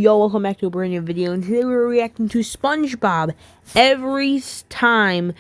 Yo, welcome back to a brand new video, and today we're reacting to SpongeBob. Every time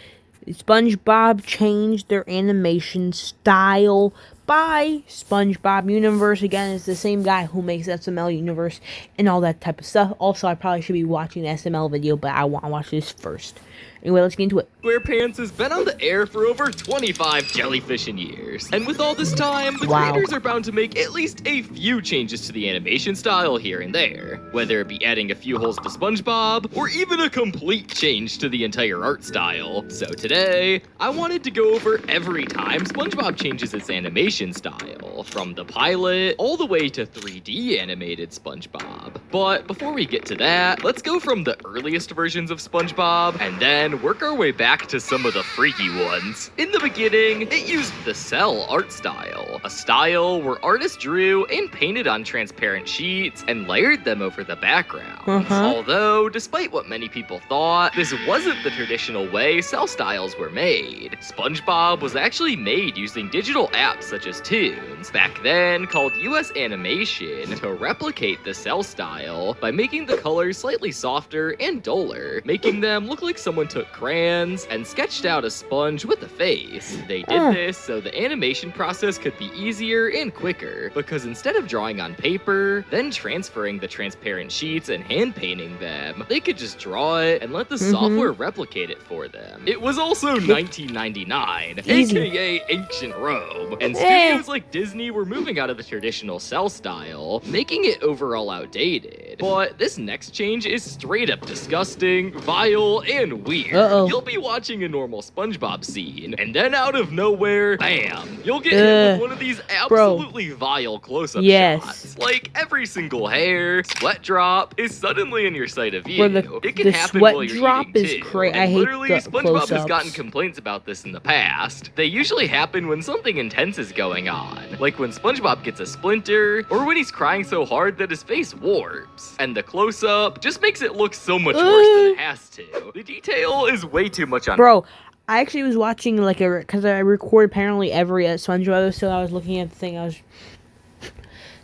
SpongeBob changed their animation style by SpongeBob Universe. Again, it's the same guy who makes SML Universe and all that type of stuff. Also, I probably should be watching the SML video, but I want to watch this first. Anyway, let's get into it. SquarePants has been on the air for over 25 jellyfishing years. And with all this time, the creators are bound to make at least a few changes to the animation style here and there. Whether it be adding a few holes to SpongeBob, or even a complete change to the entire art style. So today, I wanted to go over every time SpongeBob changes its animation style, from the pilot all the way to 3D animated SpongeBob. But before we get to that, let's go from the earliest versions of SpongeBob, and then work our way back to some of the freaky ones. In the beginning, it used the cell art style, a style where artists drew and painted on transparent sheets and layered them over the background. Although, despite what many people thought, this wasn't the traditional way cell styles were made. SpongeBob was actually made using digital apps such as Toons, back then called US Animation, to replicate the cell style by making the colors slightly softer and duller, making them look like someone took crayons and sketched out a sponge with a face. They did this so the animation process could be easier and quicker, because instead of drawing on paper, then transferring the transparent sheets and hand painting them, they could just draw it and let the software replicate it for them. It was also 1999, aka ancient Rome, and studios like Disney were moving out of the traditional cell style, making it overall outdated. But this next change is straight up disgusting, vile, and weird. You'll be watching a normal SpongeBob scene, and then out of nowhere, bam, you'll get hit with one of these absolutely vile close-up shots. Like, every single hair, sweat drop is suddenly in your sight of view. It can happen while you're eating too. I hate literally, SpongeBob has gotten complaints about this in the past. They usually happen when something intense is going on, like when SpongeBob gets a splinter, or when he's crying so hard that his face warps. And the close-up just makes it look so much worse than it has to. The detail is way too much on. Bro, I actually was watching because I record apparently every SpongeBob episode. I was looking at the thing.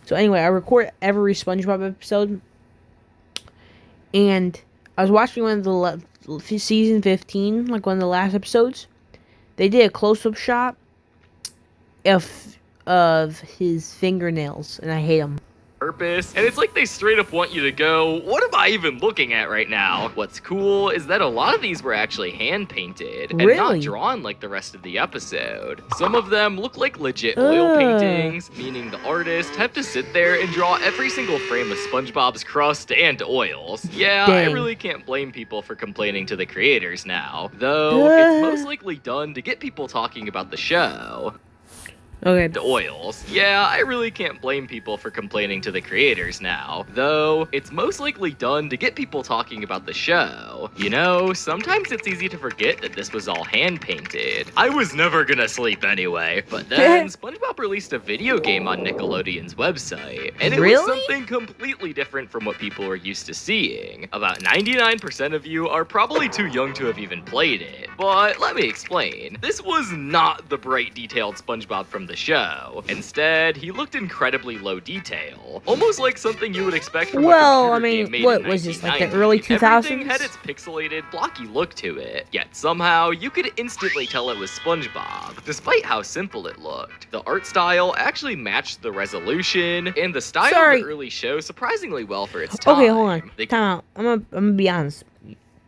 So anyway, I record every SpongeBob episode, and I was watching one of the season 15, like one of the last episodes. They did a close-up shot of his fingernails, and I hate them. Purpose, and it's like they straight up want you to go, what am I even looking at right now? What's cool is that a lot of these were actually hand painted and not drawn like the rest of the episode. Some of them look like legit oil paintings, meaning the artist have to sit there and draw every single frame of SpongeBob's crust and oils. Yeah, I really can't blame people for complaining to the creators now, though it's most likely done to get people talking about the show. The oils. Yeah, I really can't blame people for complaining to the creators now, though it's most likely done to get people talking about the show. You know, sometimes it's easy to forget that this was all hand-painted. I was never gonna sleep anyway, but then SpongeBob released a video game on Nickelodeon's website, and it was something completely different from what people were used to seeing. About 99% of you are probably too young to have even played it, but let me explain. This was not the bright, detailed SpongeBob from the show. Instead, he looked incredibly low detail, almost like something you would expect from a computer game made in 1990. Was this, like the early 2000s? Everything had its pixelated, blocky look to it, yet somehow you could instantly tell it was SpongeBob, despite how simple it looked. The art style actually matched the resolution and the style of the early show surprisingly well for its time. Okay, hold on. Time out. I'm gonna be honest.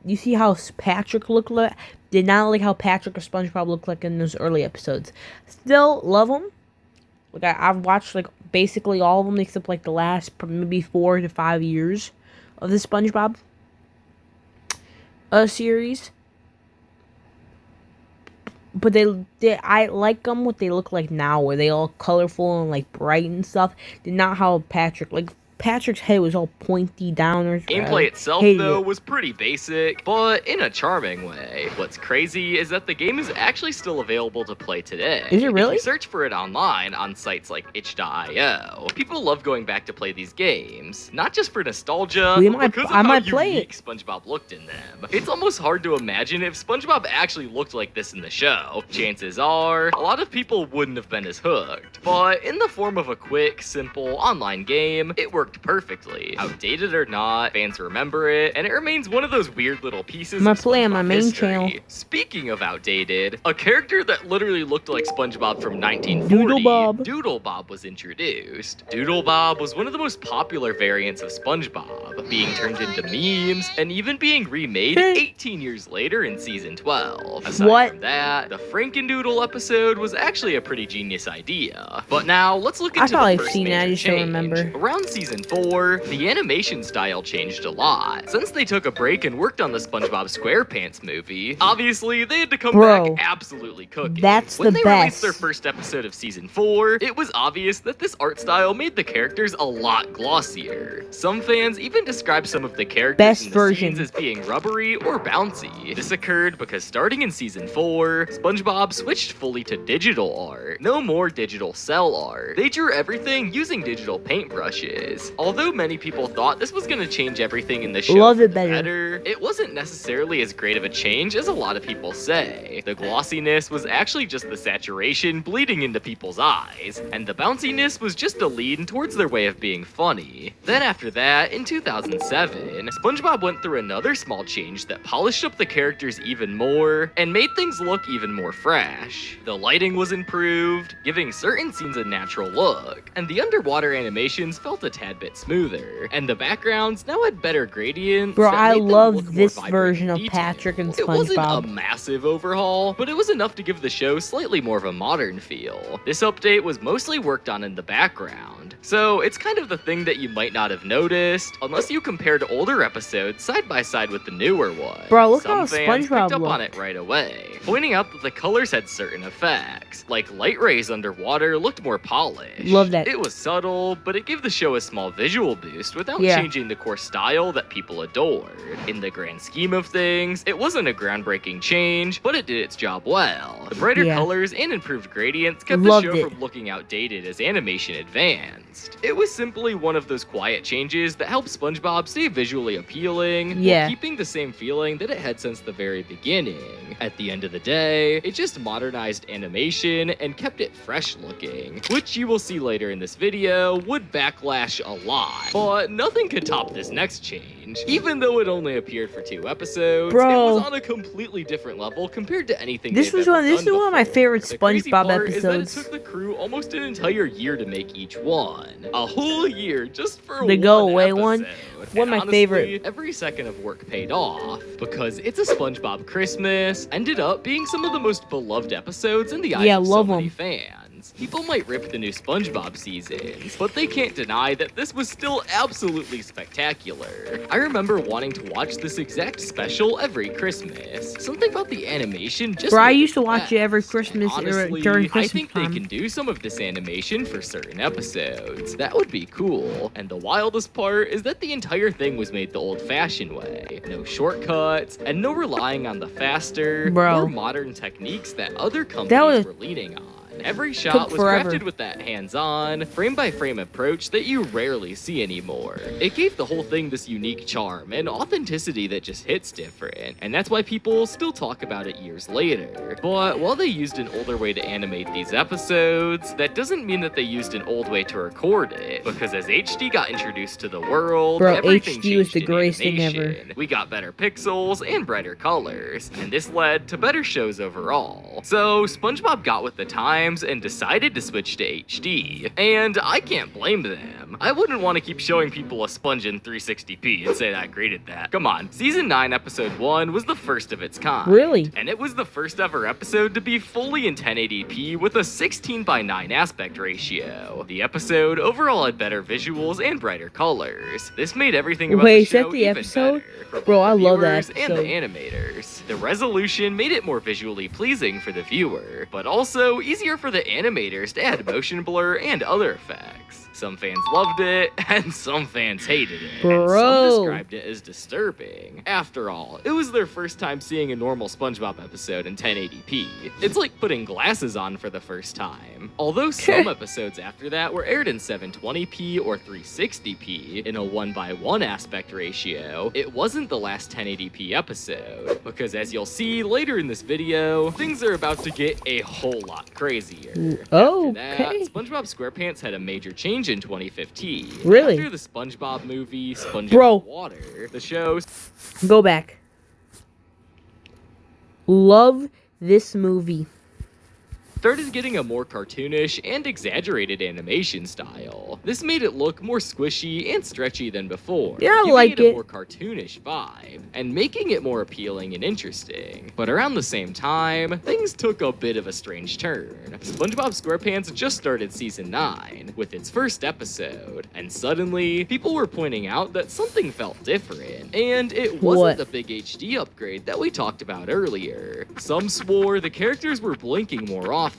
You see how Patrick looked like? Did not like how Patrick or SpongeBob looked like in those early episodes. Still love them. Like I've watched like basically all of them except like the last maybe 4 to 5 years of the SpongeBob series. But I like them what they look like now, where they all colorful and like bright and stuff. Did not how Patrick's head was all pointy down. Gameplay itself, though, was pretty basic, but in a charming way. What's crazy is that the game is actually still available to play today. Is it really? If you search for it online on sites like itch.io, people love going back to play these games, not just for nostalgia, but because of how unique SpongeBob looked in them. It's almost hard to imagine if SpongeBob actually looked like this in the show. Chances are, a lot of people wouldn't have been as hooked, but in the form of a quick, simple, online game, it worked worked perfectly. Outdated or not, fans remember it, and it remains one of those weird little pieces I'm gonna of play on my SpongeBob main history. channel. Speaking of outdated, a character that literally looked like SpongeBob from 1940, Doodle Bob was introduced. Doodle Bob was one of the most popular variants of SpongeBob, being turned into memes and even being remade 18 years later in season 12. Aside from that, the Frankendoodle episode was actually a pretty genius idea. But now let's look into the first major change. Around season 4, the animation style changed a lot. Since they took a break and worked on the SpongeBob SquarePants movie, obviously they had to come back absolutely cooking. When they released their first episode of season 4, it was obvious that this art style made the characters a lot glossier. Some fans even described some of the characters in the scenes as being rubbery or bouncy. This occurred because starting in season 4, SpongeBob switched fully to digital art. No more digital cell art. They drew everything using digital paintbrushes. Although many people thought this was going to change everything in the show for the better, it wasn't necessarily as great of a change as a lot of people say. The glossiness was actually just the saturation bleeding into people's eyes, and the bounciness was just a lean towards their way of being funny. Then after that, in 2007, SpongeBob went through another small change that polished up the characters even more and made things look even more fresh. The lighting was improved, giving certain scenes a natural look, and the underwater animations felt a tad bit smoother, and the backgrounds now had better gradients. Bro, I love this version of Patrick and SpongeBob. It wasn't a massive overhaul, but it was enough to give the show slightly more of a modern feel. This update was mostly worked on in the background, so it's kind of the thing that you might not have noticed unless you compared older episodes side by side with the newer ones. Bro, look how SpongeBob picked up on it right away, pointing out that the colors had certain effects, like light rays underwater looked more polished. Love that. It was subtle, but it gave the show a small visual boost without changing the core style that people adored. In the grand scheme of things, it wasn't a groundbreaking change, but it did its job well. The brighter colors and improved gradients kept the show from looking outdated as animation advanced. It was simply one of those quiet changes that helped SpongeBob stay visually appealing while keeping the same feeling that it had since the very beginning. At the end of the day, it just modernized animation and kept it fresh looking, which you will see later in this video would backlash a lot. But nothing could top this next change. Even though it only appeared for 2 episodes, it was on a completely different level compared to anything This is one of my favorite SpongeBob episodes. It took the crew almost an entire year to make each one. A whole year just for the go away one. One of my favorite. Every second of work paid off because It's a SpongeBob Christmas ended up being some of the most beloved episodes in the eyes of so many fans. People might rip the new SpongeBob seasons, but they can't deny that this was still absolutely spectacular. I remember wanting to watch this exact special every Christmas. Something about the animation just I used to watch it every Christmas honestly, during Christmas I think they can do some of this animation for certain episodes. That would be cool. And the wildest part is that the entire thing was made the old-fashioned way. No shortcuts, and no relying on the faster, more modern techniques that other companies were leaning on. Every shot was crafted with that hands-on, frame-by-frame approach that you rarely see anymore. It gave the whole thing this unique charm and authenticity that just hits different, and that's why people still talk about it years later. But while they used an older way to animate these episodes, that doesn't mean that they used an old way to record it, because as HD got introduced to the world, everything HD was the greatest thing ever. We got better pixels and brighter colors, and this led to better shows overall. So SpongeBob got with the times and decided to switch to HD, and I can't blame them. I wouldn't want to keep showing people a sponge in 360p and say that I graded that. Come on, season 9 episode 1 was the first of its kind. Really? And it was the first ever episode to be fully in 1080p with a 16:9 aspect ratio. The episode overall had better visuals and brighter colors. This made everything about the show even better. Bro, I love that episode. And the animators. The resolution made it more visually pleasing for the viewer, but also easier for the animators to add motion blur and other effects. Some fans loved it, and some fans hated it. And some described it as disturbing. After all, it was their first time seeing a normal SpongeBob episode in 1080p. It's like putting glasses on for the first time. Although some episodes after that were aired in 720p or 360p in a 1:1 aspect ratio, it wasn't the last 1080p episode, because because as you'll see later in this video, things are about to get a whole lot crazier. Oh, After that, okay. SpongeBob SquarePants had a major change in 2015. Really? After the SpongeBob movie, SpongeBob Bro. Water, the show Go back. Love this movie. started getting a more cartoonish and exaggerated animation style. This made it look more squishy and stretchy than before, Yeah, I giving like it a it. more cartoonish vibe, and making it more appealing and interesting. But around the same time, things took a bit of a strange turn. SpongeBob SquarePants just started season 9, with its first episode, and suddenly, people were pointing out that something felt different, and it wasn't What? the big HD upgrade that we talked about earlier. Some swore the characters were blinking more often.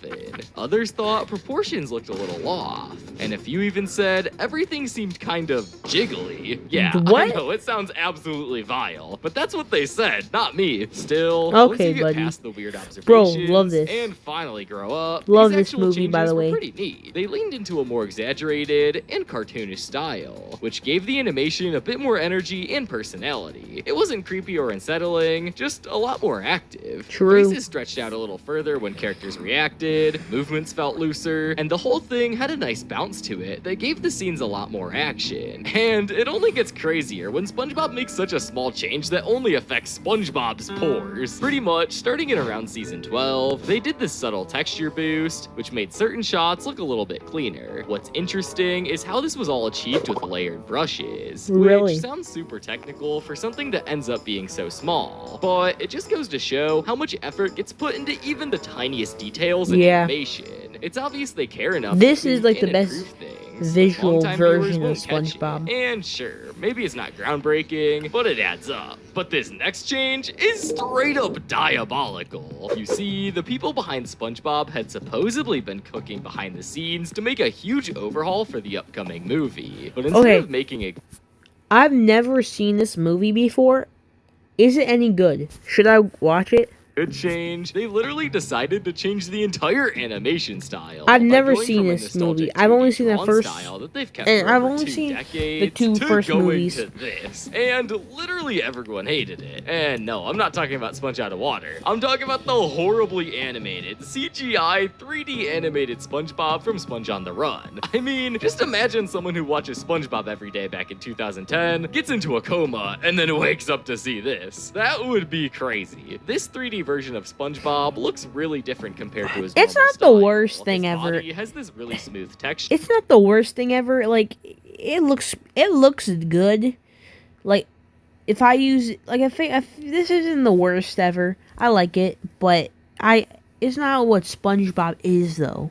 Others thought proportions looked a little off. And a few even said everything seemed kind of jiggly. Yeah, What? I know, it sounds absolutely vile. But that's what they said, not me. Still, Okay, once you get buddy. past the weird Bro, observations love this. and finally grow up, Love these this actual movie, by changes the were way. pretty neat. They leaned into a more exaggerated and cartoonish style, which gave the animation a bit more energy and personality. It wasn't creepy or unsettling, just a lot more active. True. Faces stretched out a little further when characters reacted, movements felt looser, and the whole thing had a nice bounce to it that gave the scenes a lot more action. And it only gets crazier when SpongeBob makes such a small change that only affects SpongeBob's pores. Pretty much, starting in around season 12, they did this subtle texture boost, which made certain shots look a little bit cleaner. What's interesting is how this was all achieved with layered brushes, Really? which sounds super technical for something that ends up being so small, but it just goes to show how much effort gets put into even the tiniest details in Yeah. animation. It's obvious they care enough This to is tweak like the and best improve things. visual Longtime viewers version of won't catch it. SpongeBob. And sure, maybe it's not groundbreaking, but it adds up. But this next change is straight up diabolical. You see, the people behind SpongeBob had supposedly been cooking behind the scenes to make a huge overhaul for the upcoming movie. But instead Okay. of making it I've never seen this movie before. Is it any good? Should I watch it? good change, they literally decided to change the entire animation style. I've by never going seen from a this nostalgic movie. I've only 2D seen that drawn first- style that they've kept and for I've over only 2 seen the decades two to first going movies. to this. And literally everyone hated it. And no, I'm not talking about Sponge Out of Water. I'm talking about the horribly animated, CGI, 3D animated SpongeBob from Sponge on the Run. I mean, just imagine someone who watches SpongeBob every day back in 2010, gets into a coma, and then wakes up to see this. That would be crazy. This 3D version of SpongeBob looks really different compared to his It's normal not the style. worst thing His ever. body has this really smooth texture. It's not the worst thing ever. Like, it looks good. Like, if I use, like, if this isn't the worst ever. I like it, but it's not what SpongeBob is, though.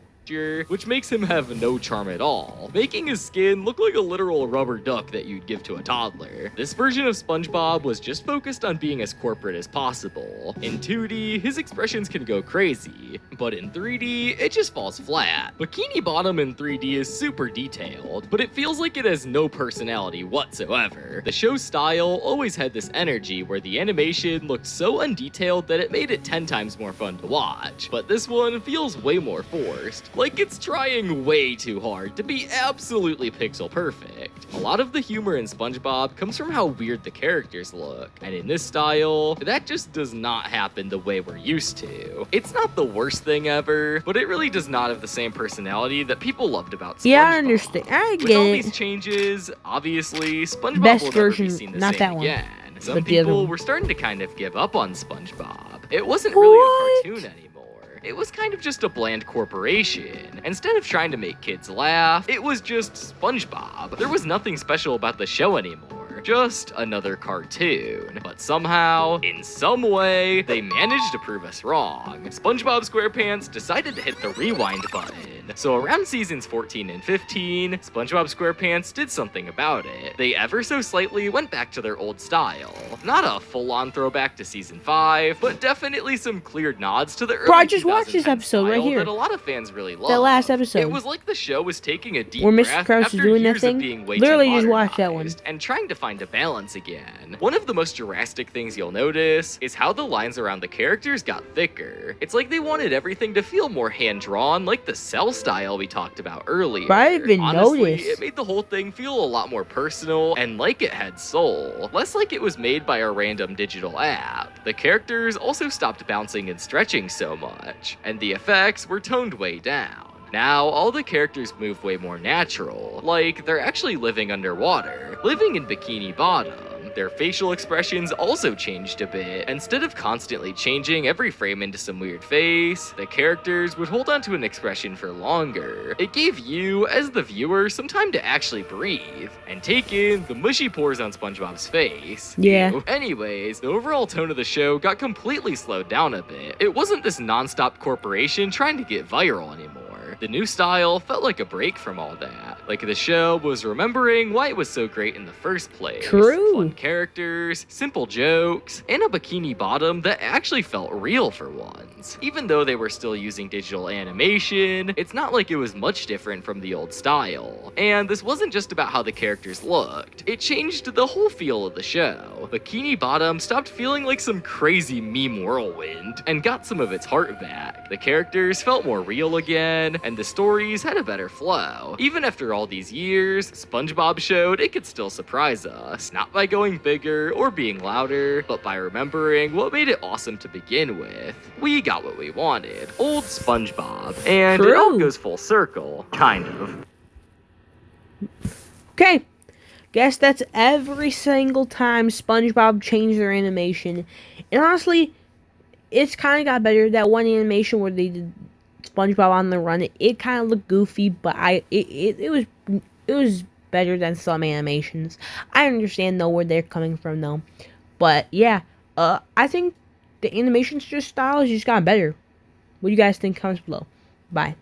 Which makes him have no charm at all, making his skin look like a literal rubber duck that you'd give to a toddler. This version of SpongeBob was just focused on being as corporate as possible. In 2D, his expressions can go crazy, but in 3D, it just falls flat. Bikini Bottom in 3D is super detailed, but it feels like it has no personality whatsoever. The show's style always had this energy where the animation looked so undetailed that it made it 10 times more fun to watch, but this one feels way more forced. Like it's trying way too hard to be absolutely pixel perfect. A lot of the humor in SpongeBob comes from how weird the characters look, and in this style, that just does not happen the way we're used to. It's not the worst thing ever, but it really does not have the same personality that people loved about SpongeBob. Yeah, I understand. I With get all it. these changes, obviously, SpongeBob Best will never version, be seen the not same that one, again. Some but the other people one. were starting to kind of give up on SpongeBob. It wasn't really What? a cartoon anymore. It was kind of just a bland corporation. Instead of trying to make kids laugh, it was just SpongeBob. There was nothing special about the show anymore. Just another cartoon. But somehow, in some way, they managed to prove us wrong. SpongeBob SquarePants decided to hit the rewind button. So around seasons 14 and 15, SpongeBob SquarePants did something about it. They ever so slightly went back to their old style. Not a full-on throwback to season 5, but definitely some clear nods to the early Bro, I just watched this 2010 episode right style here. that a lot of fans really loved. That last episode. It was like the show was taking a deep Where Mr. breath Krabs is after doing that years thing. of being way Literally too just watched that one. modernized and trying to find a balance again. One of the most drastic things you'll notice is how the lines around the characters got thicker. It's like they wanted everything to feel more hand-drawn, like the cell style we talked about earlier. But I didn't Honestly, notice. it made the whole thing feel a lot more personal and like it had soul, less like it was made by a random digital app. The characters also stopped bouncing and stretching so much, and the effects were toned way down. Now, all the characters move way more natural, like they're actually living underwater, living in Bikini Bottom. Their facial expressions also changed a bit. Instead of constantly changing every frame into some weird face, the characters would hold onto an expression for longer. It gave you, as the viewer, some time to actually breathe and take in the mushy pores on SpongeBob's face. Yeah. Ew. Anyways, the overall tone of the show got completely slowed down a bit. It wasn't this non-stop corporation trying to get viral anymore. The new style felt like a break from all that. Like the show was remembering why it was so great in the first place. True. Fun characters, simple jokes, and a Bikini Bottom that actually felt real for once. Even though they were still using digital animation, it's not like it was much different from the old style. And this wasn't just about how the characters looked. It changed the whole feel of the show. Bikini Bottom stopped feeling like some crazy meme whirlwind and got some of its heart back. The characters felt more real again, and the stories had a better flow. Even after all these years, SpongeBob showed it could still surprise us, not by going bigger or being louder, but by remembering what made it awesome to begin with. We got what we wanted, old SpongeBob, and it all True. goes full circle, kind of. Okay, guess that's every single time SpongeBob changed their animation. And honestly, it's kind of got better. That one animation where they did SpongeBob on the run, it kind of looked goofy, but it was better than some animations. I understand though where they're coming from though, but yeah, I think the animation style has just gotten better. What do you guys think? Comments below. Bye.